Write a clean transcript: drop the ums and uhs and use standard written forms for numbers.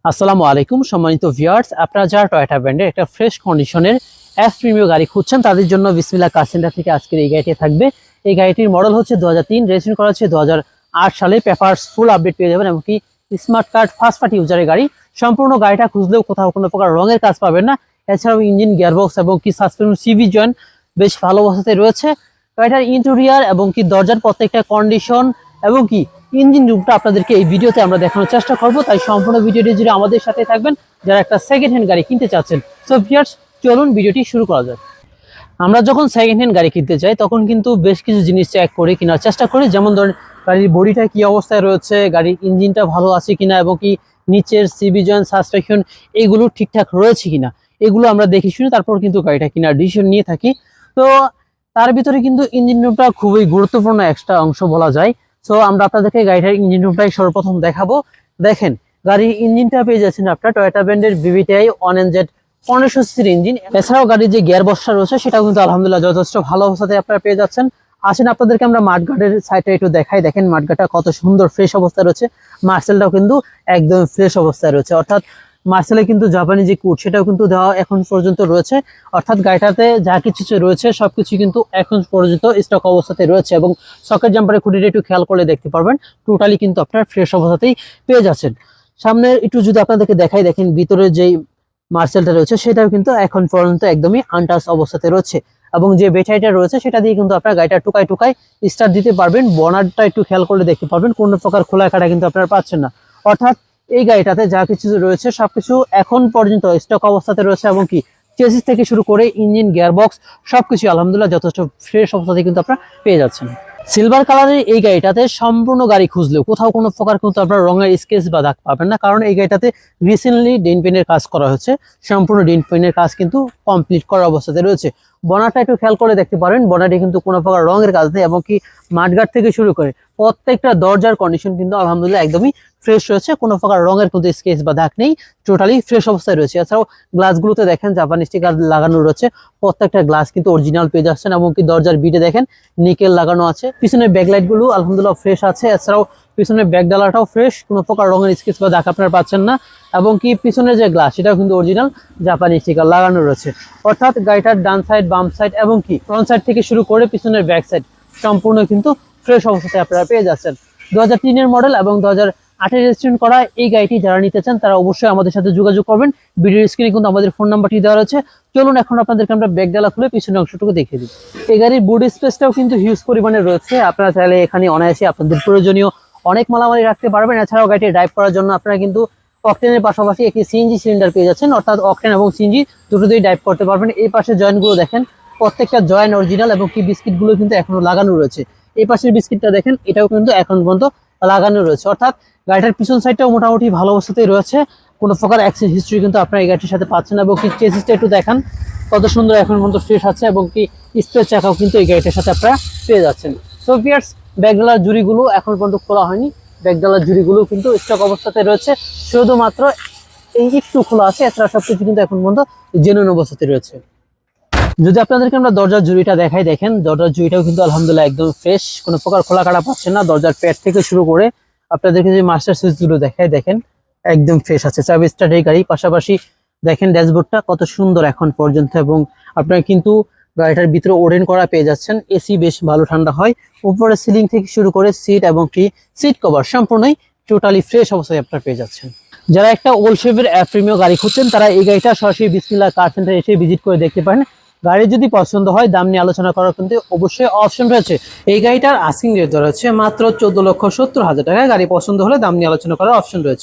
আসসালামু আলাইকুম সম্মানিত ভিউয়ার্স, আপনারা যারা টয়োটা ব্র্যান্ডের একটা ফ্রেশ কন্ডিশনের এফ প্রিমিয়াম গাড়ি খুঁজছেন তাদের জন্য বিসমিল্লাহ কার সেন্টার থেকে আজকের এই গাড়িটি থাকবে। এই গাড়িটির মডেল হচ্ছে 2003, রেজিস্ট্রেশন করা হচ্ছে 2008 সালে। পেপারস ফুল আপডেট পেয়ে যাবেন, এমনকি স্মার্ট কার্ড ফার্স্ট পার্টি ইউজারের গাড়ি। সম্পূর্ণ গাড়িটা খুঁজলেও কোথাও কোনো প্রকার রঙের কাজ পাবেন না। এছাড়াও ইঞ্জিন, গিয়ারবক্স এবং কি সাসপেনশন, সিভি জয়েন্ট বেশ ভালো অবস্থাতে রয়েছে। গাড়িটার ইন্টেরিয়র এবং কি দরজার প্রত্যেকটা কন্ডিশন এবং কি ইঞ্জিন রুমটা আপনাদেরকে এই ভিডিওতে আমরা দেখানোর চেষ্টা করব, তাই সম্পূর্ণ ভিডিওটি জুড়ে আমাদের সাথে থাকবেন যারা একটা সেকেন্ড হ্যান্ড গাড়ি কিনতে চাচ্ছেন। সো ভিউয়ার্স, চলুন ভিডিওটি শুরু করা যাক। আমরা যখন সেকেন্ড হ্যান্ড গাড়ি কিনতে যাই তখন কিন্তু বেশ কিছু জিনিস চেক করে কেনার চেষ্টা করি, যেমন ধরেন গাড়ির বডিটা কি অবস্থায় রয়েছে, গাড়ির ইঞ্জিনটা ভালো আছে কিনা এবং কি নিচের সিবি জয়েন্ট, সাসপেনশন এগুলো ঠিকঠাক রয়েছে কিনা, এগুলো আমরা দেখে শুনে তারপর কিন্তু গাড়িটা কেনার ডিসিশন নিয়ে থাকি। তো তার ভিতরে কিন্তু ইঞ্জিন রুমটা খুবই গুরুত্বপূর্ণ একটা অংশ বলা যায়। সো আমরা আপনাদেরকে গাড়িটার ইঞ্জিন রুমটাই সর্বপ্রথম দেখাবো। দেখেন, গাড়ির ইঞ্জিনটা পেয়ে যাচ্ছেন আপনার টয়োটা ব্র্যান্ডের VVTi 1NZ 1500 সিসির ইঞ্জিন। এছাড়াও গাড়ির যে গিয়ার বক্সটা রয়েছে সেটাও কিন্তু আলহামদুলিল্লাহ যথেষ্ট ভালো অবস্থাতে আপনারা পেয়ে যাচ্ছেন। আসেন আপনাদেরকে আমরা মাঠগার্ডের সাইডটা একটু দেখাই। দেখেন মাঠগার্ডটা কত সুন্দর ফ্রেশ অবস্থায় রয়েছে। মার্সেলটাও কিন্তু একদম ফ্রেশ অবস্থায় রয়েছে, অর্থাৎ মার্সেলে কিন্তু জাপানি যে কোড সেটাও কিন্তু দেওয়া এখন পর্যন্ত রয়েছে। অর্থাৎ গাড়িটাতে যা কিছু রয়েছে সবকিছু কিন্তু এখন পর্যন্ত স্টক অবস্থাতে রয়েছে এবং সকেট জাম্পারের খুঁটিটা একটু খেয়াল করলে দেখতে পারবেন টোটালি কিন্তু আপনার ফ্রেশ অবস্থাতেই পেয়ে যাচ্ছেন। সামনে একটু যদি আপনাদেরকে দেখাই, দেখেন ভিতরে যেই মার্সেলটা রয়েছে সেটাও কিন্তু এখন পর্যন্ত একদমই আনটাচ অবস্থাতে রয়েছে এবং যে ব্যাটারিটা রয়েছে সেটা দিয়ে কিন্তু আপনার গাড়িটা টুকাই টুকাই স্টার্ট দিতে পারবেন। বনারটা একটু খেয়াল করলে দেখতে পারবেন কোনো প্রকার খোলা কাটা কিন্তু আপনারা পাচ্ছেন না। অর্থাৎ এই গাড়িটাতে যা কিছু রয়েছে সবকিছু এখন পর্যন্ত স্টক অবস্থাতে রয়েছে এবং কি চেসিস থেকে শুরু করে ইঞ্জিন, গিয়ারবক্স সবকিছু আলহামদুলিল্লাহ যথেষ্ট ফ্রেশ অবস্থাতে কিন্তু আপনারা পেয়ে যাচ্ছেন। সিলভার কালারের এই গাড়িটাতে সম্পূর্ণ গাড়ি খুঁজলেও কোথাও কোনো প্রকার কিন্তু আপনার রঙের স্কেচ বা দাগ পাবেন না, কারণ এই গাড়িটাতে রিসেন্টলি ডেন্ট পেইন্টের কাজ করা হয়েছে। সম্পূর্ণ ডেন্ট পেইন্টের কাজ কিন্তু কমপ্লিট করা অবস্থাতে রয়েছে। বনারটা একটু খেয়াল করে দেখতে পারেন, বনারে কিন্তু কোনো প্রকার রঙের কাজ নেই এবং কি মাঠগার্ড থেকে শুরু করে প্রত্যেকটা দরজার কন্ডিশন কিন্তু আলহামদুলিল্লাহ একদমই ফ্রেশ রয়েছে। কোনো প্রকার রঙের কিন্তু স্কেচ বা দাগ নেই, টোটালি ফ্রেশ অবস্থায় রয়েছে। এছাড়াও গ্লাসগুলোতে দেখেন জাপানি স্টিকার লাগানো রয়েছে, প্রত্যেকটা গ্লাস কিন্তু অরিজিনাল পেয়ে যাচ্ছেন এবং কি দরজার বিটে দেখেন নিকেল লাগানো আছে। পিছনের ব্যাকলাইট গুলো আলহামদুলিল্লাহ ফ্রেশ আছে। এছাড়াও পিছনের ব্যাক ডালাটাও ফ্রেশ, কোনো প্রকার রঙের স্কেচ বা দাগ আপনারা পাচ্ছেন না এবং কি পিছনের যে গ্লাস সেটাও কিন্তু অরিজিনাল জাপানি স্টিকার লাগানো রয়েছে। অর্থাৎ গাড়িটার ডান সাইড, বাম সাইড এবং কি ফ্রন্ট সাইড থেকে শুরু করে পিছনের ব্যাক সাইড সম্পূর্ণ কিন্তু ফ্রেশ অবস্থাতে আপনারা পেয়ে যাচ্ছেন। 2003 এর মডেল এবং 2008 রেজিস্ট্রেশন করা এই গাড়িটি যারা নিতে চান তারা অবশ্যই আমাদের সাথে যোগাযোগ করবেন। ভিডিওর স্ক্রিনে কিন্তু আমাদের ফোন নাম্বারটি দেওয়া রয়েছে। চলুন এখন আপনাদেরকে আমরা ব্যাক ডালা খুলে পিছনের অংশটুকু দেখিয়ে দিই। এই গাড়ির বুট স্পেসটাও কিন্তু হিউজ পরিমাণে রয়েছে। আপনারা চাইলে এখানে অনায়াসে আপনাদের প্রয়োজনীয় অনেক মালামালি রাখতে পারবেন। এছাড়াও গাড়িটি ড্রাইভ করার জন্য আপনারা কিন্তু অকটেনের পাশাপাশি একটি সিএনজি সিলিন্ডার পেয়ে যাচ্ছেন, অর্থাৎ অকটেন এবং সিএনজি দুটো দিয়ে ড্রাইভ করতে পারবেন। এই পাশে জয়েন্টগুলো দেখেন, প্রত্যেকটা জয়েন্ট অরিজিনাল এবং কি বিস্কিটগুলো কিন্তু এখনো লাগানো রয়েছে। এই পাশের বিস্কিটটা দেখেন, এটাও কিন্তু এখন পর্যন্ত লাগানো রয়েছে। অর্থাৎ গাড়িটার পিছন সাইডটাও মোটামুটি ভালো অবস্থাতেই রয়েছে, কোনো প্রকার অ্যাক্সিডেন্ট হিস্ট্রি কিন্তু আপনার এই গাড়িটির সাথে পাচ্ছেন না এবং কি চেসিসটা একটু দেখান কত সুন্দর এখন পর্যন্ত ফ্রেশ আছে এবং কি স্পেস চাকাও কিন্তু এই গাড়িটার সাথে আপনারা পেয়ে যাচ্ছেন। সো ভিউয়ার্স, ব্যাকডালার জুড়িগুলো এখন পর্যন্ত খোলা হয়নি, ব্যাকডালার জুড়িগুলো কিন্তু স্টক অবস্থাতে রয়েছে, শুধুমাত্র এই একটু খোলা আছে। এছাড়া সবকিছু কিন্তু এখন পর্যন্ত জেনুইন অবস্থাতে রয়েছে। যদি আপনাদেরকে আমরা দরজার জুড়িটা দেখাই, দেখেন দরজার জুড়িটাও কিন্তু আলহামদুলিল্লাহ একদম ফ্রেশ, কোনো প্রকার খোলা কাটা পাচ্ছেন না। দরজার প্যাড থেকে শুরু করে আপনাদেরকে যে মাস্টার সুইচগুলো দেখাই, দেখেন একদম ফ্রেশ আছে। চাবি স্টার্টের গাড়ি, পাশাপাশি দেখেন ড্যাশবোর্ডটা কত সুন্দর এখন পর্যন্ত এবং আপনারা কিন্তু গাড়িটার ভিতরে ওরেন করা পেয়ে যাচ্ছেন। এসি বেশ ভালো ঠান্ডা হয়। উপরে সিলিং থেকে শুরু করে সিট এবং কি সিট কভার সম্পূর্ণই টোটালি ফ্রেশ অবস্থায় আপনারা পেয়ে যাচ্ছেন। যারা একটা ওল্ড শেপের প্রিমিয়াম গাড়ি খুঁজছেন তারা এই গাড়িটা সরাসরি বিসমিল্লাহ কার সেন্টারে এসে ভিজিট করে দেখতে পারেন। গাড়ি যদি পছন্দ হয় দাম নিয়ে আলোচনা করার কিন্তু অবশ্যই অপশন রয়েছে। এই গাড়িটার আস্কিং রেট ধরা হচ্ছে মাত্র 14,70,000 টাকা। গাড়ি পছন্দ হলে দাম নিয়ে আলোচনা করার অপশন রয়েছে।